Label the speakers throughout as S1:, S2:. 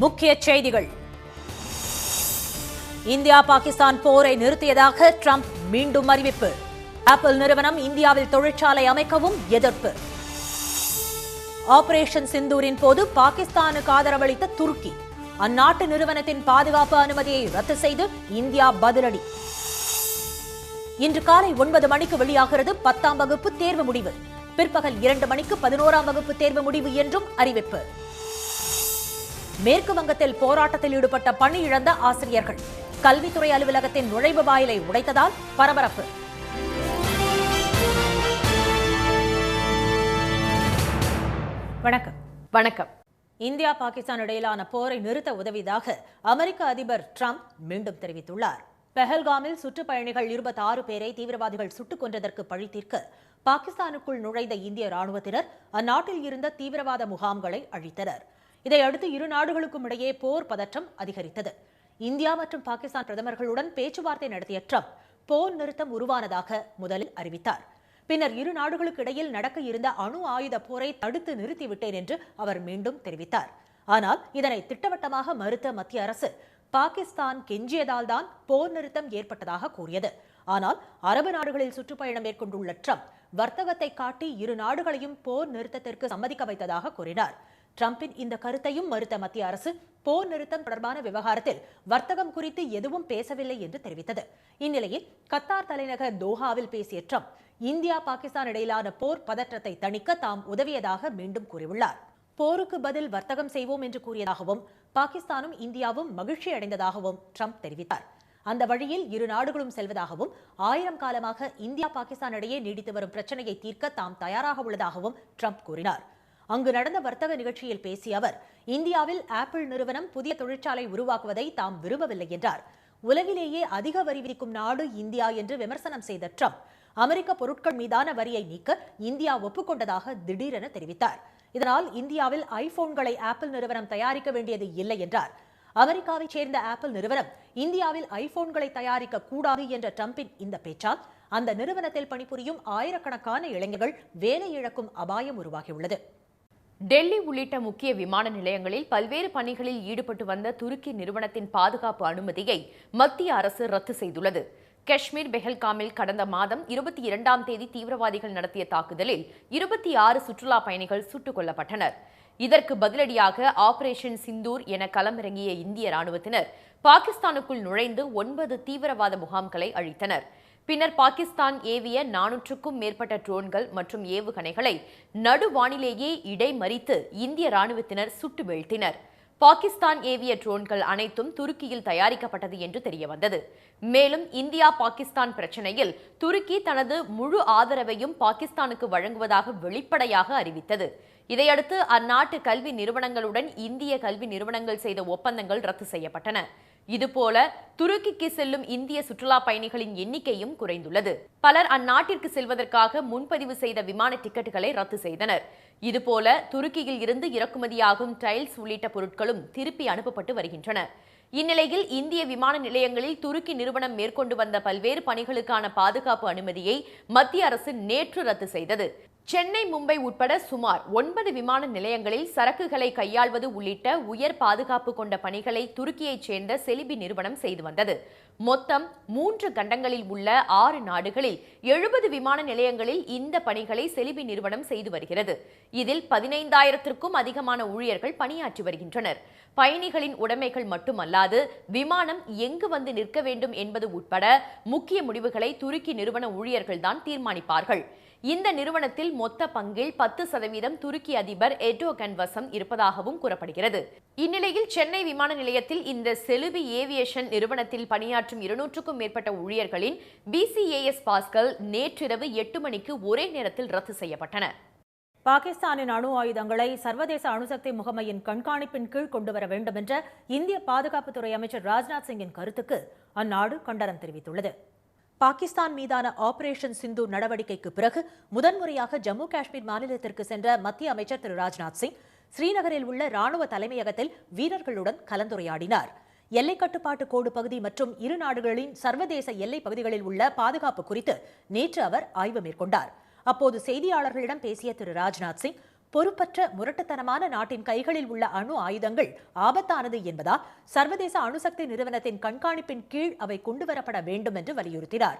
S1: முக்கிய செய்திகள். இந்தியா பாகிஸ்தான் போரை நிறுத்தியதாக ட்ரம்ப் மீண்டும் அறிவிப்பு. ஆப்பிள் நிறுவனம் இந்தியாவில் தொழிற்சாலை அமைக்கவும் எதிர்ப்பு. ஆபரேஷன் சிந்தூரின் போது பாகிஸ்தானுக்கு ஆதரவளித்த துருக்கி அந்நாட்டு நிறுவனத்தின் பாதுகாப்பு அனுமதியை ரத்து செய்து இந்தியா பதிலடி. இன்று காலை 9 மணிக்கு வெளியாகிறது 10ஆம் வகுப்பு தேர்வு முடிவு. பிற்பகல் 2 மணிக்கு 11ஆம் வகுப்பு தேர்வு முடிவு என்றும் அறிவிப்பு. மேற்கு வங்கத்தில் போராட்டத்தில் ஈடுபட்ட பணி இழந்த ஆசிரியர்கள் கல்வித்துறை அலுவலகத்தின் நுழைவு வாயிலை உடைத்ததால் பரபரப்பு. வணக்கம். இந்தியா பாகிஸ்தான் இடையிலான போரை நிறுத்த உதவியதாக அமெரிக்க அதிபர் ட்ரம்ப் மீண்டும் தெரிவித்துள்ளார். பெஹல்காமில் சுற்றுப்பயணிகள் 26 பேரை தீவிரவாதிகள் சுட்டுக் கொன்றதற்கு பழி தீர்க்க பாகிஸ்தானுக்குள் நுழைந்த இந்திய ராணுவத்தினர் அந்நாட்டில் இருந்த தீவிரவாத முகாம்களை அழித்தனர். இதையடுத்து இரு நாடுகளுக்கும் இடையே போர் பதற்றம் அதிகரித்தது. இந்தியா மற்றும் பாகிஸ்தான் பிரதமர்களுடன் பேச்சுவார்த்தை நடத்திய ட்ரம்ப் போர் நிறுத்தம் உருவானதாக முதலில் அறிவித்தார். பின்னர் இரு நாடுகளுக்கு இடையில் நடக்க இருந்த அணு ஆயுத போரை தடுத்து நிறுத்திவிட்டேன் என்று அவர் மீண்டும் தெரிவித்தார். ஆனால் இதனை திட்டவட்டமாக மறுத்த மத்திய அரசு பாகிஸ்தான் கெஞ்சியதால் தான் போர் நிறுத்தம் ஏற்பட்டதாக கூறியது. ஆனால் அரபு நாடுகளில் சுற்றுப்பயணம் மேற்கொண்டுள்ள ட்ரம்ப் வர்த்தகத்தை காட்டி இரு நாடுகளையும் போர் நிறுத்தத்திற்கு சம்மதிக்க வைத்ததாக கூறினார். ட்ரம்பின் இந்த கருத்தையும் மறுத்த மத்திய அரசு போர் நிறுத்தம் தொடர்பான விவகாரத்தில் வர்த்தகம் குறித்து எதுவும் பேசவில்லை என்று தெரிவித்தது. இந்நிலையில் கத்தார் தலைநகர் தோஹாவில் பேசிய ட்ரம்ப் இந்தியா பாகிஸ்தான் இடையிலான போர் பதற்றத்தை தணிக்க தாம் உதவியதாக மீண்டும் கூறியுள்ளார். போருக்கு பதில் வர்த்தகம் செய்வோம் என்று கூறியதாகவும் பாகிஸ்தானும் இந்தியாவும் மகிழ்ச்சி அடைந்ததாகவும் ட்ரம்ப் தெரிவித்தார். அந்த வழியில் இரு நாடுகளும் செல்வதாகவும் 1000 காலமாக இந்தியா பாகிஸ்தான் இடையே நீடித்து வரும் பிரச்சனையை தீர்க்க தாம் தயாராக உள்ளதாகவும் ட்ரம்ப் கூறினார். அங்கு நடந்த வர்த்தக நிகழ்ச்சியில் பேசிய அவர் இந்தியாவில் ஆப்பிள் நிறுவனம் புதிய தொழிற்சாலை உருவாக்குவதை தாம் விரும்பவில்லை என்றார். உலகிலேயே அதிக வரி விதிக்கும் நாடு இந்தியா என்று விமர்சனம் செய்த ட்ரம்ப் அமெரிக்க பொருட்கள் மீதான வரியை நீக்க இந்தியா ஒப்புக்கொண்டதாக திடீரென தெரிவித்தார். இதனால் இந்தியாவில் ஐபோன்களை ஆப்பிள் நிறுவனம் தயாரிக்க வேண்டியது இல்லை என்றார். அமெரிக்காவைச் சேர்ந்த ஆப்பிள் நிறுவனம் இந்தியாவில் ஐபோன்களை தயாரிக்க கூடாது என்ற ட்ரம்பின் இந்த பேச்சால் அந்த நிறுவனத்தில் பணிபுரியும் ஆயிரக்கணக்கான இளைஞர்கள் வேலை இழக்கும் அபாயம் உருவாகியுள்ளது.
S2: டெல்லி உள்ளிட்ட முக்கிய விமான நிலையங்களில் பல்வேறு பணிகளில் ஈடுபட்டு வந்த துருக்கி நிறுவனத்தின் பாதுகாப்பு அனுமதியை மத்திய அரசு ரத்து செய்துள்ளது. காஷ்மீர் பெஹல்காமில் கடந்த மாதம் 22ஆம் தேதி தீவிரவாதிகள் நடத்திய தாக்குதலில் 26 சுற்றுலா பயணிகள் சுட்டுக் கொல்லப்பட்டனர். இதற்கு பதிலடியாக ஆபரேஷன் சிந்தூர் என களமிறங்கிய இந்திய ராணுவத்தினர் பாகிஸ்தானுக்குள் நுழைந்து 9 தீவிரவாத முகாம்களை அழித்தனர். பின்னர் பாகிஸ்தான் ஏவிய 400க்கும் மேற்பட்ட ட்ரோன்கள் மற்றும் ஏவுகணைகளை நடுவானிலேயே இடைமறித்து இந்திய ராணுவத்தினர் சுட்டு வீழ்த்தினர். பாகிஸ்தான் ஏவிய ட்ரோன்கள் அனைத்தும் துருக்கியில் தயாரிக்கப்பட்டது என்று தெரியவந்தது. மேலும் இந்தியா பாகிஸ்தான் பிரச்சனையில் துருக்கி தனது முழு ஆதரவையும் பாகிஸ்தானுக்கு வழங்குவதாக வெளிப்படையாக அறிவித்தது. இதையடுத்து அந்நாட்டு கல்வி நிறுவனங்களுடன் இந்திய கல்வி நிறுவனங்கள் செய்த ஒப்பந்தங்கள் ரத்து செய்யப்பட்டன. இதுபோல துருக்கிக்கு செல்லும் இந்திய சுற்றுலா பயணிகளின் எண்ணிக்கையும் குறைந்துள்ளது. பலர் அந்நாட்டிற்கு செல்வதற்காக முன்பதிவு செய்த விமான டிக்கெட்டுகளை ரத்து செய்தனர். இதுபோல துருக்கியில் இருந்து இறக்குமதியாகும் டைல்ஸ் உள்ளிட்ட பொருட்களும் திருப்பி அனுப்பப்பட்டு வருகின்றன. இந்நிலையில் இந்திய விமான நிலையங்களில் துருக்கி நிறுவனம் மேற்கொண்டு வந்த பல்வேறு பணிகளுக்கான பாதுகாப்பு அனுமதியை மத்திய அரசு நேற்று ரத்து செய்தது. சென்னை, மும்பை உட்பட சுமார் 9 விமான நிலையங்களில் சரக்குகளை கையாள்வது உள்ளிட்ட உயர் பாதுகாப்பு கொண்ட பணிகளை துருக்கியைச் சேர்ந்த செலிபி நிறுவனம் செய்து வந்தது. மொத்தம் 3 கண்டங்களில் உள்ள 6 நாடுகளில் 70 விமான நிலையங்களில் இந்த பணிகளை செலிபி நிறுவனம் செய்து வருகிறது. இதில் 15,000க்கும் அதிகமான ஊழியர்கள் பணியாற்றி வருகின்றனர். பயணிகளின் உடைமைகள் மட்டுமல்லாது விமானம் எங்கு வந்து நிற்க வேண்டும் என்பது உட்பட முக்கிய முடிவுகளை துருக்கி நிறுவன ஊழியர்கள்தான் தீர்மானிப்பார்கள். இந்த நிறுவனத்தில் மொத்த பங்கில் 10% துருக்கி அதிபர் எர்டோகன் வசம் இருப்பதாகவும் கூறப்படுகிறது. இந்நிலையில் சென்னை விமான நிலையத்தில் இந்த செலிபி ஏவியேஷன் நிறுவனத்தில் பணியாற்றும் 200க்கும் மேற்பட்ட ஊழியர்களின் BCAS பாஸ்கள் நேற்றிரவு 8 மணிக்கு ஒரே நேரத்தில் ரத்து செய்யப்பட்டன.
S1: பாகிஸ்தானின் அணு ஆயுதங்களை சர்வதேச அணுசக்தி முகமையின் கண்காணிப்பின் கீழ் கொண்டுவர வேண்டும் என்ற இந்திய பாதுகாப்புத்துறை அமைச்சர் ராஜ்நாத் சிங்கின் கருத்துக்கு அந்நாடு கண்டனம் தெரிவித்துள்ளது. பாகிஸ்தான் மீதான ஆபரேஷன் சிந்து நடவடிக்கைக்கு பிறகு முதன்முறையாக ஜம்மு காஷ்மீர் மாநிலத்திற்கு சென்ற மத்திய அமைச்சர் திரு ராஜ்நாத் சிங் ஸ்ரீநகரில் உள்ள ராணுவ தலைமையகத்தில் வீரர்களுடன் கலந்துரையாடினார். எல்லை கட்டுப்பாட்டு கோடு பகுதி மற்றும் இரு நாடுகளின் சர்வதேச எல்லை பகுதிகளில் உள்ள பாதுகாப்பு குறித்து நேற்று அவர் ஆய்வு மேற்கொண்டார். அப்போது செய்தியாளர்களிடம் பேசிய திரு ராஜ்நாத் சிங் பொறுப்பற்ற முரட்டுத்தனமான நாட்டின் கைகளில் உள்ள அணு ஆயுதங்கள் ஆபத்தானது என்பதால் சர்வதேச அணுசக்தி நிறுவனத்தின் கண்காணிப்பின் கீழ் அவை கொண்டுவரப்பட வேண்டும் என்று வலியுறுத்தினார்.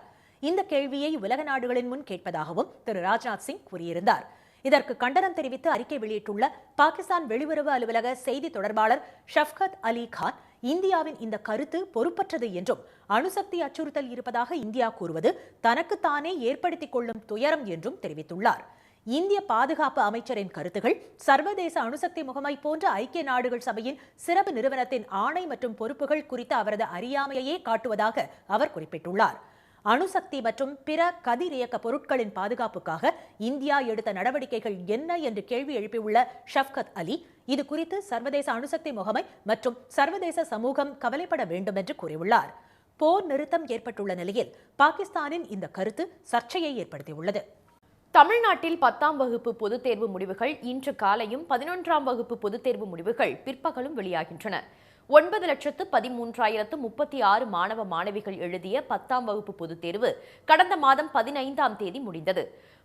S1: இந்த கேள்வியை உலக நாடுகளின் முன் கேட்பதாகவும் திரு ராஜ்நாத் சிங் கூறியிருந்தார். இதற்கு கண்டனம் தெரிவித்து அறிக்கை வெளியிட்டுள்ள பாகிஸ்தான் வெளியுறவு அலுவலக செய்தி தொடர்பாளர் ஷஃப்கத் அலி கான், இந்தியாவின் இந்த கருத்து பொறுப்பற்றது என்றும் அணுசக்தி அச்சுறுத்தல் இருப்பதாக இந்தியா கூறுவது தனக்குத்தானே ஏற்படுத்திக் கொள்ளும் துயரம் என்றும் தெரிவித்துள்ளார். இந்திய பாதுகாப்பு அமைச்சரின் கருத்துகள் சர்வதேச அணுசக்தி முகமை போன்ற ஐக்கிய நாடுகள் சபையின் சிறப்பு நிறுவனத்தின் ஆணை மற்றும் பொறுப்புகள் குறித்த அவரது அறியாமையையே காட்டுவதாக அவர் குறிப்பிட்டுள்ளார். அணுசக்தி மற்றும் பிற கதிரியக்க பொருட்களின் பாதுகாப்புக்காக இந்தியா எடுத்த நடவடிக்கைகள் என்ன என்று கேள்வி எழுப்பியுள்ள ஷஃப்கத் அலி, இது குறித்து சர்வதேச அணுசக்தி முகமை மற்றும் சர்வதேச சமூகம் கவலைப்பட வேண்டும் என்று கூறியுள்ளார். போர் நிறுத்தம் ஏற்பட்டுள்ள நிலையில் பாகிஸ்தானின் இந்த கருத்து சர்ச்சையை ஏற்படுத்தியுள்ளது.
S2: தமிழ்நாட்டில் 10ஆம் வகுப்பு பொதுத் தேர்வு முடிவுகள் இன்று காலையும் 11ஆம் வகுப்பு பொதுத் தேர்வு முடிவுகள் பிற்பகலும் வெளியாகின்றன. 9,13,036 மாணவ மாணவிகள் எழுதிய 10ஆம் வகுப்பு பொதுத் தேர்வு கடந்த மாதம் 15ஆம் தேதி முடிந்தது.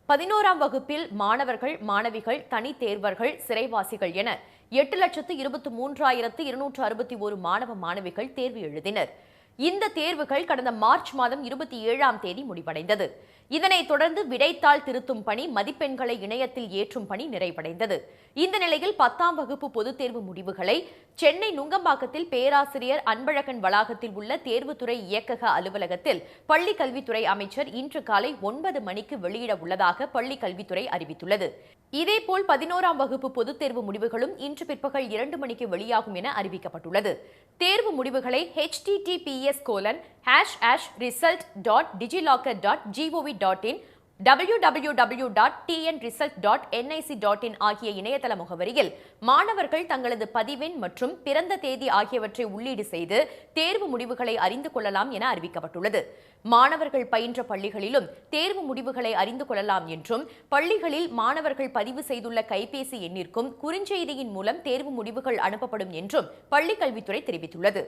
S2: 11ஆம் வகுப்பில் மாணவர்கள், மாணவிகள், தனி தேர்வர்கள், சிறைவாசிகள் என 8,23,261 மாணவ மாணவிகள் தேர்வு எழுதினர். இந்த தேர்வுகள் கடந்த மார்ச் மாதம் 27ஆம் தேதி முடிவடைந்தது. இதனைத் தொடர்ந்து விடைத்தாள் திருத்தும் பணி, மதிப்பெண்களை இணையத்தில் ஏற்றும் பணி நிறைவடைந்தது. இந்த நிலையில் 10ஆம் வகுப்பு பொதுத் தேர்வு முடிவுகளை சென்னை நுங்கம்பாக்கத்தில் பேராசிரியர் அன்பழகன் வளாகத்தில் உள்ள தேர்வுத்துறை இயக்கக அலுவலகத்தில் பள்ளிக் கல்வித்துறை அமைச்சர் இன்று காலை 9 மணிக்கு வெளியிட உள்ளதாக பள்ளிக் கல்வித்துறை அறிவித்துள்ளது. இதேபோல் 11ஆம் வகுப்பு பொதுத் தேர்வு முடிவுகளும் இன்று பிற்பகல் 2 மணிக்கு வெளியாகும் என அறிவிக்கப்பட்டுள்ளது. தேர்வு முடிவுகளை https://result.digillocker.gov.in www.tnresult.nic.in ஆகிய இணையதள முகவரியில் மாணவர்கள் தங்களது பதிவெண் மற்றும் பிறந்த தேதி ஆகியவற்றை உள்ளீடு செய்து தேர்வு முடிவுகளை அறிந்து கொள்ளலாம் என அறிவிக்கப்பட்டுள்ளது. மாணவர்கள் பயின்ற பள்ளிகளிலும் தேர்வு முடிவுகளை அறிந்து கொள்ளலாம் என்றும், பள்ளிகளில் மாணவர்கள் பதிவு செய்துள்ள கைபேசி எண்ணிற்கும் குறுஞ்செய்தியின் மூலம் தேர்வு முடிவுகள் அனுப்பப்படும் என்றும் பள்ளிக் கல்வித்துறை தெரிவித்துள்ளது.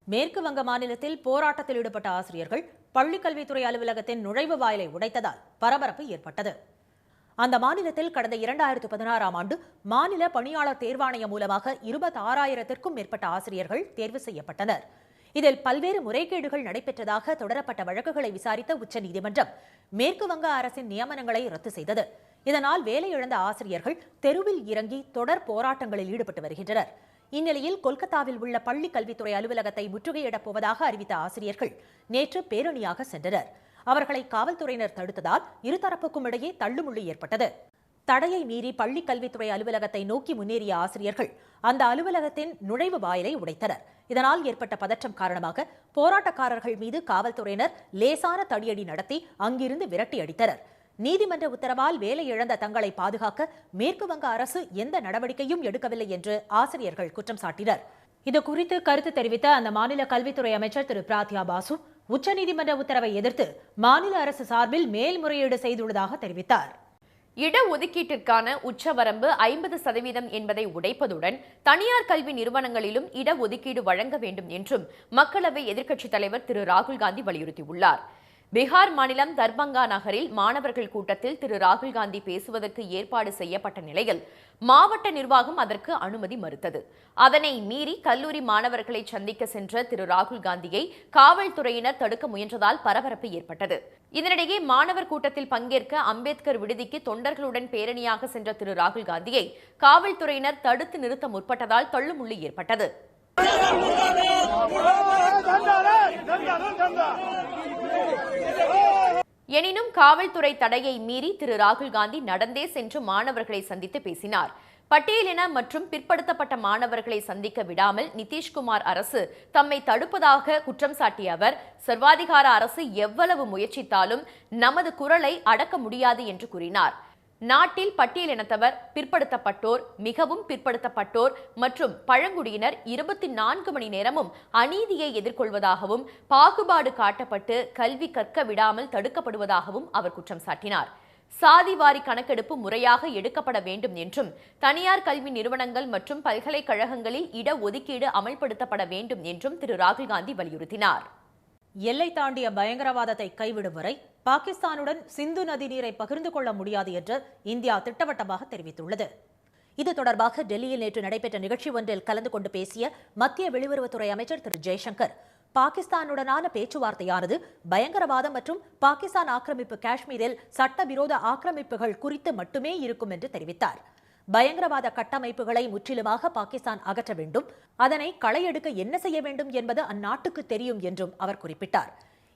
S1: மேற்கு வங்க மாநிலத்தில் போராட்டத்தில் ஈடுபட்ட ஆசிரியர்கள் பள்ளிக் கல்வித்துறை அலுவலகத்தின் நுழைவு வாயிலை உடைத்ததால் பரபரப்பு ஏற்பட்டது. அந்த மாநிலத்தில் கடந்த 2016ஆம் ஆண்டு மாநில பணியாளர் தேர்வாணையம் மூலமாக 26,000க்கும் மேற்பட்ட ஆசிரியர்கள் தேர்வு செய்யப்பட்டனர். இதில் பல்வேறு முறைகேடுகள் நடைபெற்றதாக தொடரப்பட்ட வழக்குகளை விசாரித்த உச்சநீதிமன்றம் மேற்கு வங்க அரசின் நியமனங்களை ரத்து செய்தது. இதனால் வேலை இழந்த ஆசிரியர்கள் தெருவில் இறங்கி தொடர் போராட்டங்களில் ஈடுபட்டு வருகின்றனர். இந்நிலையில் கொல்கத்தாவில் உள்ள பள்ளிக் கல்வித்துறை அலுவலகத்தை முற்றுகையிடப் போவதாக அறிவித்த ஆசிரியர்கள் நேற்று பேரணியாக சென்றனர். அவர்களை காவல்துறையினர் தடுத்ததால் இருதரப்புக்கும் இடையே தள்ளுமுள்ளு ஏற்பட்டது. தடையை மீறி பள்ளிக் கல்வித்துறை அலுவலகத்தை நோக்கி முன்னேறிய ஆசிரியர்கள் அந்த அலுவலகத்தின் நுழைவு வாயிலை உடைத்தனர். இதனால் ஏற்பட்ட பதற்றம் காரணமாக போராட்டக்காரர்கள் மீது காவல்துறையினர் லேசான தடியடி நடத்தி அங்கிருந்து விரட்டி அடித்தனர். நீதிமன்ற உத்தரவால் வேலை இழந்த தங்களை பாதுகாக்க மேற்கு வங்க அரசு எந்த நடவடிக்கையும் எடுக்கவில்லை என்று ஆசிரியர்கள் குற்றம் சாட்டினர். இதுகுறித்து கருத்து தெரிவித்த அந்த மாநில கல்வித்துறை அமைச்சர் திரு பிராத்யா பாசு, உச்சநீதிமன்ற உத்தரவை எதிர்த்து மாநில அரசு சார்பில் மேல்முறையீடு செய்துள்ளதாக தெரிவித்தார்.
S2: இடஒதுக்கீட்டிற்கான உச்சவரம்பு 50% என்பதை உடைப்பதுடன் தனியார் கல்வி நிறுவனங்களிலும் இடஒதுக்கீடு வழங்க வேண்டும் என்றும் மக்களவை எதிர்க்கட்சித் தலைவர் திரு ராகுல் காந்தி வலியுறுத்தியுள்ளார். பீகார் மாநிலம் தர்பங்கா நகரில் மாணவர்கள் கூட்டத்தில் திரு ராகுல் காந்தி பேசுவதற்கு ஏற்பாடு செய்யப்பட்ட நிலையில் மாவட்ட நிர்வாகம் அதற்கு அனுமதி மறுத்தது. அதனை மீறி கல்லூரி மாணவர்களை சந்திக்க சென்ற திரு ராகுல் காந்தியை காவல்துறையினர் தடுக்க முயன்றதால் பரபரப்பு ஏற்பட்டது. இதனிடையே மாணவர் கூட்டத்தில் பங்கேற்க அம்பேத்கர் விடுதிக்கு தொண்டர்களுடன் பேரணியாக சென்ற திரு ராகுல் காந்தியை காவல்துறையினர் தடுத்து நிறுத்த முற்பட்டதால் தள்ளுமுள்ளு ஏற்பட்டது. எனினும் காவல்துறை தடையை மீறி திரு ராகுல் காந்தி நடந்தே சென்று மாணவர்களை சந்தித்து பேசினார். பட்டியலின மற்றும் பிற்படுத்தப்பட்ட மாணவர்களை சந்திக்க விடாமல் நிதிஷ்குமார் அரசு தம்மை தடுப்பதாக குற்றம் சாட்டிய அவர், சர்வாதிகார அரசு எவ்வளவு முயற்சித்தாலும் நமது குரலை அடக்க முடியாது என்று கூறினார். நாட்டில் பட்டியலினத்தவர், பிற்படுத்தப்பட்டோர், மிகவும் பிற்படுத்தப்பட்டோர் மற்றும் பழங்குடியினர் 24 மணி நேரமும் அநீதியை எதிர்கொள்வதாகவும், பாகுபாடு காட்டப்பட்டு கல்வி கற்க விடாமல் தடுக்கப்படுவதாகவும் அவர் குற்றம் சாட்டினார். சாதிவாரி கணக்கெடுப்பு முறையாக எடுக்கப்பட வேண்டும் என்றும், தனியார் கல்வி நிறுவனங்கள் மற்றும் பல்கலைக்கழகங்களில் இடஒதுக்கீடு அமல்படுத்தப்பட வேண்டும் என்றும் திரு ராகுல் காந்தி வலியுறுத்தினார்.
S1: எல்லை தாண்டிய பயங்கரவாதத்தை கைவிடும் வரை பாகிஸ்தானுடன் சிந்து நதி நீரை பகிர்ந்து கொள்ள முடியாது என்று இந்தியா திட்டவட்டமாக தெரிவித்துள்ளது. இது தொடர்பாக டெல்லியில் நேற்று நடைபெற்ற நிகழ்ச்சி ஒன்றில் கலந்து கொண்டு பேசிய மத்திய வெளியுறவுத்துறை அமைச்சர் திரு ஜெய்சங்கர், பாகிஸ்தானுடனான பேச்சுவார்த்தையானது பயங்கரவாதம் மற்றும் பாகிஸ்தான் ஆக்கிரமிப்பு காஷ்மீரில் சட்டவிரோத ஆக்கிரமிப்புகள் குறித்து மட்டுமே இருக்கும் என்று தெரிவித்தார். பயங்கரவாத கட்டமைப்புகளை முற்றிலுமாக பாகிஸ்தான் அகற்ற வேண்டும், அதனை களையெடுக்க என்ன செய்ய வேண்டும் என்பது அந்நாட்டுக்கு தெரியும் என்றும் அவர் குறிப்பிட்டார்.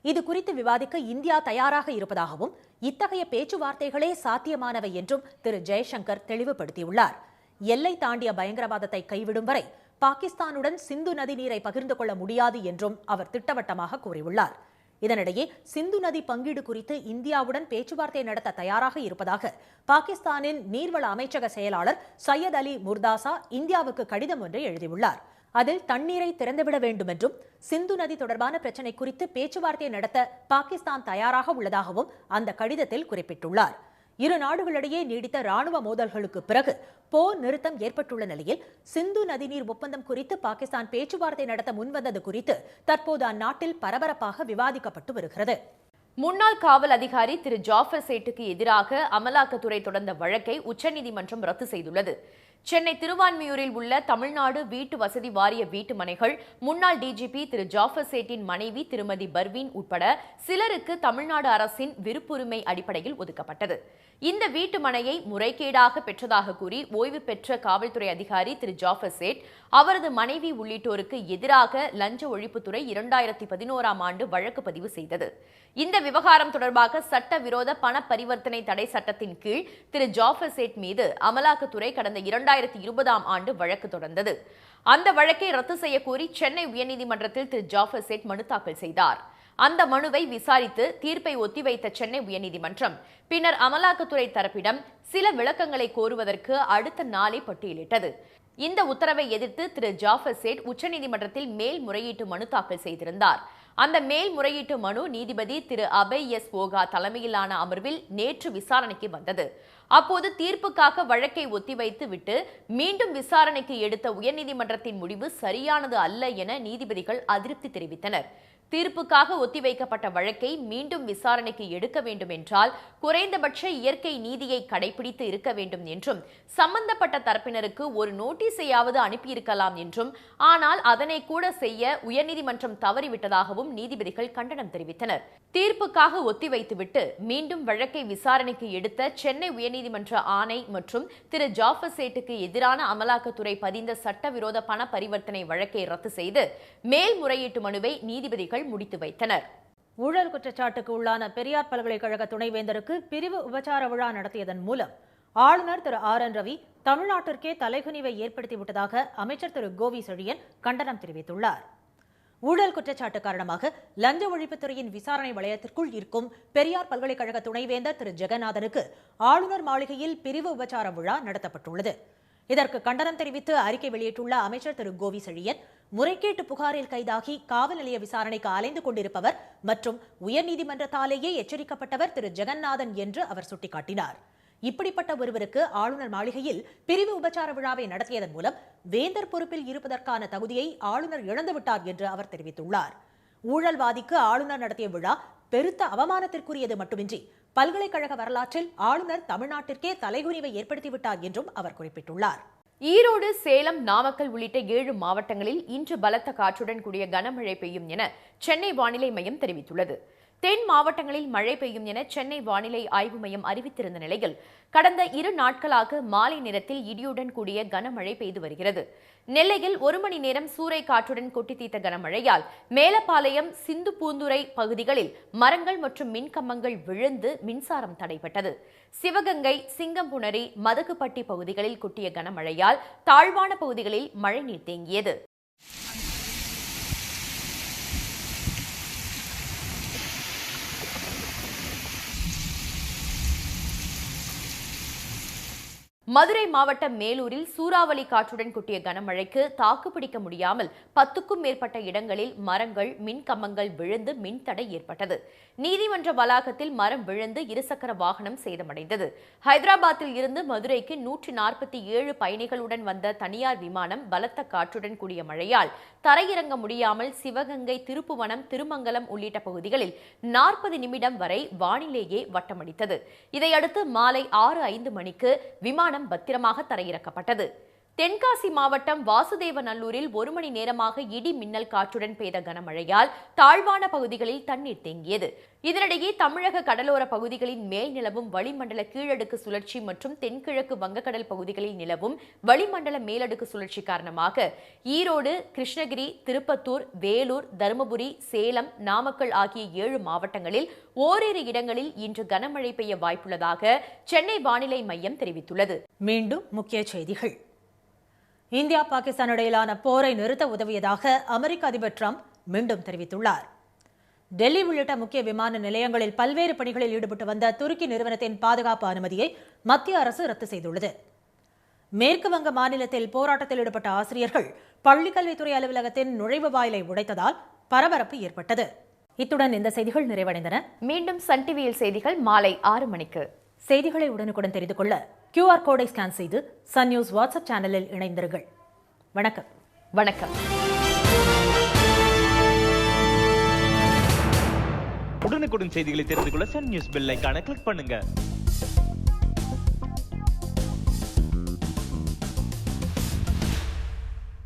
S1: இது குறித்து விவாதிக்க இந்தியா தயாராக இருப்பதாகவும் இத்தகைய பேச்சுவார்த்தைகளே சாத்தியமானவை என்றும் திரு ஜெய்சங்கர் தெளிவுபடுத்தியுள்ளார். எல்லை தாண்டிய பயங்கரவாதத்தை கைவிடும் வரை பாகிஸ்தானுடன் சிந்து நதி நீரை பகிர்ந்து கொள்ள முடியாது என்றும் அவர் திட்டவட்டமாக கூறியுள்ளார். இதனிடையே சிந்து நதி பங்கீடு குறித்து இந்தியாவுடன் பேச்சுவார்த்தை நடத்த தயாராக இருப்பதாக பாகிஸ்தானின் நீர்வள அமைச்சக செயலாளர் சையத் அலி முர்தாசா இந்தியாவுக்கு கடிதம் ஒன்றை எழுதியுள்ளார். அதில் தண்ணீரை திறந்துவிட வேண்டும் என்றும் சிந்து நதி தொடர்பான பிரச்சினை குறித்து பேச்சுவார்த்தை நடத்த பாகிஸ்தான் தயாராக உள்ளதாகவும் அந்த கடிதத்தில் குறிப்பிட்டுள்ளார். இரு நாடுகளிடையே நீடித்த ராணுவ மோதல்களுக்கு பிறகு போர் நிறுத்தம் ஏற்பட்டுள்ள நிலையில் சிந்து நதிநீர் ஒப்பந்தம் குறித்து பாகிஸ்தான் பேச்சுவார்த்தை நடத்த முன்வந்தது குறித்து தற்போது அந்நாட்டில் பரபரப்பாக விவாதிக்கப்பட்டு வருகிறது.
S2: முன்னாள் காவல் அதிகாரி திரு ஜாஃபர் சேட்டுக்கு எதிராக அமலாக்கத்துறை தொடர்ந்த வழக்கை உச்சநீதிமன்றம் ரத்து செய்துள்ளது. சென்னை திருவான்மியூரில் உள்ள தமிழ்நாடு வீட்டு வசதி வாரிய வீட்டு மனைகள் முன்னாள் டிஜிபி திரு ஜாஃபர் சேட்டின் மனைவி திருமதி பர்வீன் உட்பட சிலருக்கு தமிழ்நாடு அரசின் விருப்புரிமை அடிப்படையில் ஒதுக்கப்பட்டது. இந்த வீட்டு மனையை முறைகேடாக பெற்றதாக கூறி ஓய்வு பெற்ற காவல்துறை அதிகாரி திரு ஜாஃபர் சேட், அவரது மனைவி உள்ளிட்டோருக்கு எதிராக லஞ்ச ஒழிப்புத்துறை 2011ஆம் ஆண்டு வழக்கு பதிவு செய்தது. இந்த விவகாரம் தொடர்பாக சட்டவிரோத பண பரிவர்த்தனை தடை சட்டத்தின் கீழ் திரு ஜாஃபர் சேட் மீது அமலாக்கத்துறை கடந்த 2020ஆம் ஆண்டு வழக்கு தொடர்ந்தது. அந்த வழக்கை ரத்து செய்ய கோரி சென்னை உயர்நீதிமன்றத்தில் திரு ஜாஃபர் சேட் மனு தாக்கல் செய்தார். அந்த மனுவை விசாரித்து தீர்ப்பை ஒத்திவைத்த சென்னை உயர்நீதிமன்றம் பின்னர் அமலாக்கத்துறை தரப்பிடம் சில விளக்கங்களை கோருவதற்கு அடுத்த நாளை பட்டியலிட்டது. இந்த உத்தரவை எதிர்த்து திரு ஜாஃபர் சேட் உச்சநீதிமன்றத்தில் மேல்முறையீட்டு மனு தாக்கல் செய்திருந்தார். அந்த மேல்முறையீட்டு மனு நீதிபதி திரு அபய் எஸ் ஓகா தலைமையிலான அமர்வில் நேற்று விசாரணைக்கு வந்தது. அப்போது தீர்ப்புக்காக வழக்கை ஒத்திவைத்து விட்டு மீண்டும் விசாரணைக்கு எடுத்த உயர்நீதிமன்றத்தின் முடிவு சரியானது அல்ல என நீதிபதிகள் அதிருப்தி தெரிவித்தனர். தீர்ப்புக்காக ஒத்திவைக்கப்பட்ட வழக்கை மீண்டும் விசாரணைக்கு எடுக்க வேண்டும் என்றால் குறைந்தபட்ச இயற்கை நீதியை கடைபிடித்து இருக்க வேண்டும் என்றும், சம்பந்தப்பட்ட தரப்பினருக்கு ஒரு நோட்டீஸையாவது அனுப்பியிருக்கலாம் என்றும், ஆனால் அதனை கூட செய்ய உயர்நீதிமன்றம் தவறிவிட்டதாகவும் நீதிபதிகள் கண்டனம் தெரிவித்தனர். தீர்ப்புக்காக ஒத்திவைத்துவிட்டு மீண்டும் வழக்கை விசாரணைக்கு எடுத்த சென்னை உயர்நீதிமன்ற ஆணை மற்றும் திரு ஜாஃபர் சேட்டுக்கு எதிரான அமலாக்கத்துறை பதிந்த சட்டவிரோத பண பரிவர்த்தனை வழக்கை ரத்து செய்து மேல்முறையீட்டு மனுவை நீதிபதிகள் முடித்து வைத்தனர்.
S1: ஊழல் குற்றச்சாட்டுக்கு உள்ளான பெரியார் பல்கலைக்கழக துணைவேந்தருக்கு பிரிவு உபச்சார விழா நடத்தியதன் மூலம் ஆளுநர் திரு ஆர்.என். ரவி தமிழ்நாட்டிற்கே தலைகுனிவை ஏற்படுத்திவிட்டதாக அமைச்சர் திரு கோவி செழியன் கண்டனம் தெரிவித்துள்ளார். ஊழல் குற்றச்சாட்டு காரணமாக லஞ்ச ஒழிப்புத்துறையின் விசாரணை வளையத்திற்குள் இருக்கும் பெரியார் பல்கலைக்கழக துணைவேந்தர் திரு ஜெகநாதனுக்கு ஆளுநர் மாளிகையில் பிரிவு உபச்சார விழா நடத்தப்பட்டுள்ளது. இதற்கு கண்டனம் தெரிவித்து அறிக்கை வெளியிட்டுள்ள அமைச்சர் திரு கோவி செழியன், முறைகேட்டு புகாரில் கைதாகி காவல் நிலைய விசாரணைக்கு அலைந்து கொண்டிருப்பவர் மற்றும் உயர்நீதிமன்றத்தாலேயே எச்சரிக்கப்பட்டவர் திரு ஜெகநாதன் என்று அவர் சுட்டிக்காட்டினார். இப்படிப்பட்ட ஒருவருக்கு ஆளுநர் மாளிகையில் பிரிவு உபச்சார விழாவை நடத்தியதன் மூலம் வேந்தர் பொறுப்பில் இருப்பதற்கான தகுதியை ஆளுநர் இழந்துவிட்டார் என்று அவர் தெரிவித்துள்ளார். ஊழல்வாதிக்கு ஆளுநர் நடத்திய விழா பெருத்த அவமானத்திற்குரியது மட்டுமின்றி பல்கலைக்கழக வரலாற்றில் ஆளுநர் தமிழ்நாட்டிற்கே தலைகுனிவை ஏற்படுத்திவிட்டார் என்றும் அவர் குறிப்பிட்டுள்ளார்.
S2: ஈரோடு, சேலம், நாமக்கல் உள்ளிட்ட 7 மாவட்டங்களில் இன்று பலத்த காற்றுடன் கூடிய கனமழை பெய்யும் என சென்னை வானிலை மையம் தெரிவித்துள்ளது. தென் மாவட்டங்களில் மழை பெய்யும் என சென்னை வானிலை ஆய்வு மையம் அறிவித்திருந்த நிலையில் கடந்த 2 நாட்களாக மாலை நேரத்தில் இடியுடன் கூடிய கனமழை பெய்து வருகிறது. நெல்லையில் 1 மணி நேரம் சூறை காற்றுடன் கொட்டி தீர்த்த கனமழையால் மேலப்பாளையம், சிந்துபூந்துறை பகுதிகளில் மரங்கள் மற்றும் மின்கம்பங்கள் விழுந்து மின்சாரம் தடைபட்டது. சிவகங்கை, சிங்கம்புணரி, மதகுப்பட்டி பகுதிகளில் கொட்டிய கனமழையால் தாழ்வான பகுதிகளில் மழைநீர் தேங்கியது. மதுரை மாவட்டம் மேலூரில் சூறாவளி காற்றுடன் கொட்டிய கனமழைக்கு தாக்குப்பிடிக்க முடியாமல் 10க்கும் மேற்பட்ட இடங்களில் மரங்கள், மின்கம்பங்கள் விழுந்து மின்தடை ஏற்பட்டது. நீதிமன்ற வளாகத்தில் மரம் விழுந்து இருசக்கர வாகனம் சேதமடைந்தது. ஹைதராபாத்தில் இருந்து மதுரைக்கு 147 பயணிகளுடன் வந்த தனியார் விமானம் பலத்த காற்றுடன் கூடிய மழையால் தரையிறங்க முடியாமல் சிவகங்கை, திருப்புவனம், திருமங்கலம் உள்ளிட்ட பகுதிகளில் 40 நிமிடம் வரை வானிலேயே வட்டமடித்தது. இதையடுத்து மாலை 6:05 மணிக்கு விமானம் விமானம் பத்திரமாக தரையிறக்கப்பட்டது. தென்காசி மாவட்டம் வாசுதேவநல்லூரில் 1 மணி நேரமாக இடி மின்னல் காற்றுடன் பெய்த கனமழையால் தாழ்வான பகுதிகளில் தண்ணீர் தேங்கியது. இதனிடையே தமிழக கடலோர பகுதிகளின் மேல் நிலவும் வளிமண்டல கீழடுக்கு சுழற்சி மற்றும் தென்கிழக்கு வங்கக்கடல் பகுதிகளில் நிலவும் வளிமண்டல மேலடுக்கு சுழற்சி காரணமாக ஈரோடு, கிருஷ்ணகிரி, திருப்பத்தூர், வேலூர், தருமபுரி, சேலம், நாமக்கல் ஆகிய 7 மாவட்டங்களில் ஓரிரு இடங்களில் இன்று கனமழை பெய்ய வாய்ப்புள்ளதாக சென்னை வானிலை மையம் தெரிவித்துள்ளது.
S1: மீண்டும் முக்கிய செய்திகள். இந்தியா பாகிஸ்தான் இடையிலான போரை நிறுத்த உதவியதாக அமெரிக்க அதிபர் டிரம்ப் மீண்டும் தெரிவித்துள்ளார். டெல்லி உள்ளிட்ட முக்கிய விமான நிலையங்களில் பல்வேறு பணிகளில் ஈடுபட்டு வந்த துருக்கி நிறுவனத்தின் பாதுகாப்பு அனுமதியை மத்திய அரசு ரத்து செய்துள்ளது. மேற்கு வங்க மாநிலத்தில் போராட்டத்தில் ஈடுபட்ட ஆசிரியர்கள் பள்ளிக்கல்வித்துறை அலுவலகத்தின் நுழைவு வாயிலை உடைத்ததால் பரபரப்பு ஏற்பட்டது. இத்துடன் இந்த செய்திகள் நிறைவடைந்தன.
S2: மீண்டும் சன் டிவியில் செய்திகள் மாலை 6 மணிக்கு.
S1: செய்திகளை உடனுக்குடன் தெரிந்து கொள்ள QR கோடை ஸ்கேன் செய்து சன் நியூஸ் வாட்ஸ்அப் சேனலில் இணைந்திருங்கள். வணக்கம்.
S2: வணக்கம்.
S3: உடனுக்குடன் செய்திகளை தெரிந்து கொள்ள சன் நியூஸ் பெல் ஐகானை கிளிக் பண்ணுங்க.